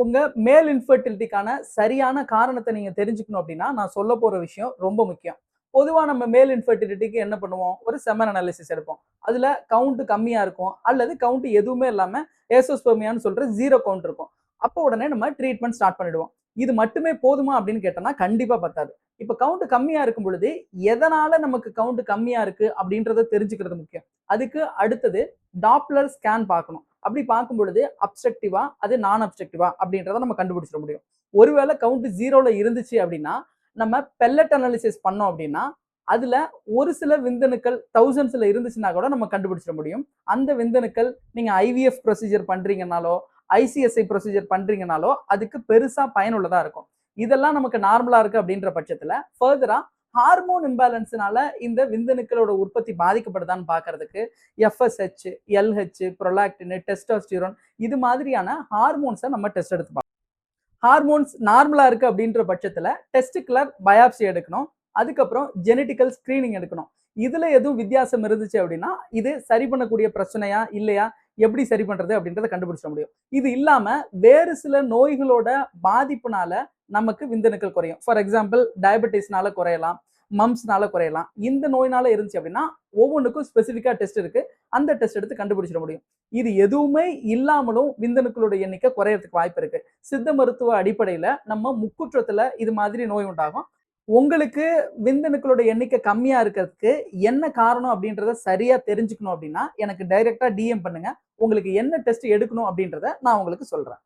உங்க மேல் இன்ஃபர்டிலிட்டிக்கான சரியான காரணத்தை நீங்க தெரிஞ்சுக்கணும் அப்படின்னா நான் சொல்ல போற விஷயம் ரொம்ப முக்கியம். பொதுவா நம்ம மேல் இன்ஃபர்டிலிட்டிக்கு என்ன பண்ணுவோம்? ஒரு செமன் அனாலிசிஸ் எடுப்போம். அதுல கவுண்ட் கம்மியா இருக்கும் அல்லது கவுண்ட் எதுவுமே இல்லாம ஏசோஸ்பெர்மியான்னு சொல்ற 0 கவுண்ட் இருக்கும். அப்போ உடனே நம்ம ட்ரீட்மெண்ட் ஸ்டார்ட் பண்ணிடுவோம். இது மட்டுமே போதுமா அப்படின்னு கேட்டோம்னா கண்டிப்பா பத்தாது. இப்ப கவுண்ட் கம்மியா இருக்கும் பொழுது எதனால நமக்கு கவுண்ட் கம்மியா இருக்கு அப்படின்றத தெரிஞ்சுக்கிறது முக்கியம். அதுக்கு அடுத்தது டாப்லர் ஸ்கேன் பார்க்கணும். அப்படி பார்க்கும் பொழுது அப்ஸ்ட்ரக்டிவா அது நான் அப்ஸ்ட்ரக்டிவா அப்படின்றத நம்ம கண்டுபிடிச்சிட முடியும். ஒருவேளை கவுண்ட் 0ல இருந்துச்சு அப்படின்னா நம்ம பெல்லட் அனாலிசிஸ் பண்ணோம் அப்படின்னா அதுல ஒரு சில விந்தணுக்கள் தௌசண்ட்ஸ்ல இருந்துச்சுன்னா கூட நம்ம கண்டுபிடிச்சிட முடியும். அந்த விந்தணுக்கள் நீங்க ஐவிஎஃப் ப்ரொசீஜர் பண்றீங்கனாலோ ஐசிஎஸ்ஐ ப்ரொசீஜர் பண்றீங்கனாலோ அதுக்கு பெருசா பயனுள்ளதா இருக்கும். இதெல்லாம் நமக்கு நார்மலா இருக்கு அப்படின்ற பட்சத்துல ஃபர்தரா ஹார்மோன் இம்பேலன்ஸ்னால இந்த விந்தணுக்களோட உற்பத்தி பாதிக்கப்படுதான்னு பாக்குறதுக்கு எஃப்எஸ்ஹெச், எல்ஹெச், ப்ரொலாக்டின், டெஸ்டோஸ்டிரோன் இது மாதிரியான ஹார்மோன்ஸை நம்ம டெஸ்ட் எடுத்து பார்க்கணும். ஹார்மோன்ஸ் நார்மலா இருக்கு அப்படின்ற பட்சத்துல டெஸ்டிகுலர் பயாப்சி எடுக்கணும். அதுக்கப்புறம் ஜெனட்டிக்கல் ஸ்கிரீனிங் எடுக்கணும். இதுல எதுவும் வித்தியாசம் இருந்துச்சு அப்படின்னா இது சரி பண்ணக்கூடிய பிரச்சனையா இல்லையா, எப்படி சரி பண்றது அப்படின்றத கண்டுபிடிச்சிட முடியும். இது இல்லாம வேறு சில நோய்களோட பாதிப்புனால நமக்கு விந்தணுக்கள் குறையும். ஃபார் எக்ஸாம்பிள் டயபெட்டிஸ்னால குறையலாம், மம்ஸ்னால குறையலாம். இந்த நோயினால இருந்துச்சு அப்படின்னா ஒவ்வொன்றுக்கும் ஸ்பெசிஃபிக்கா டெஸ்ட் இருக்கு. அந்த டெஸ்ட் எடுத்து கண்டுபிடிச்சிட முடியும். இது எதுவுமே இல்லாமலும் விந்தணுக்களோட எண்ணிக்கை குறையறதுக்கு வாய்ப்பு இருக்கு. சித்த மருத்துவ அடிப்படையில நம்ம முக்குற்றத்துல இது மாதிரி நோய் உண்டாகும். உங்களுக்கு விந்தணுக்களோட எண்ணிக்கை கம்மியா இருக்கிறதுக்கு என்ன காரணம் அப்படின்றத சரியா தெரிஞ்சுக்கணும் அப்படின்னா எனக்கு டைரக்டா டிஎம் பண்ணுங்க. உங்களுக்கு என்ன டெஸ்ட் எடுக்கணும் அப்படின்றத நான் உங்களுக்கு சொல்றேன்.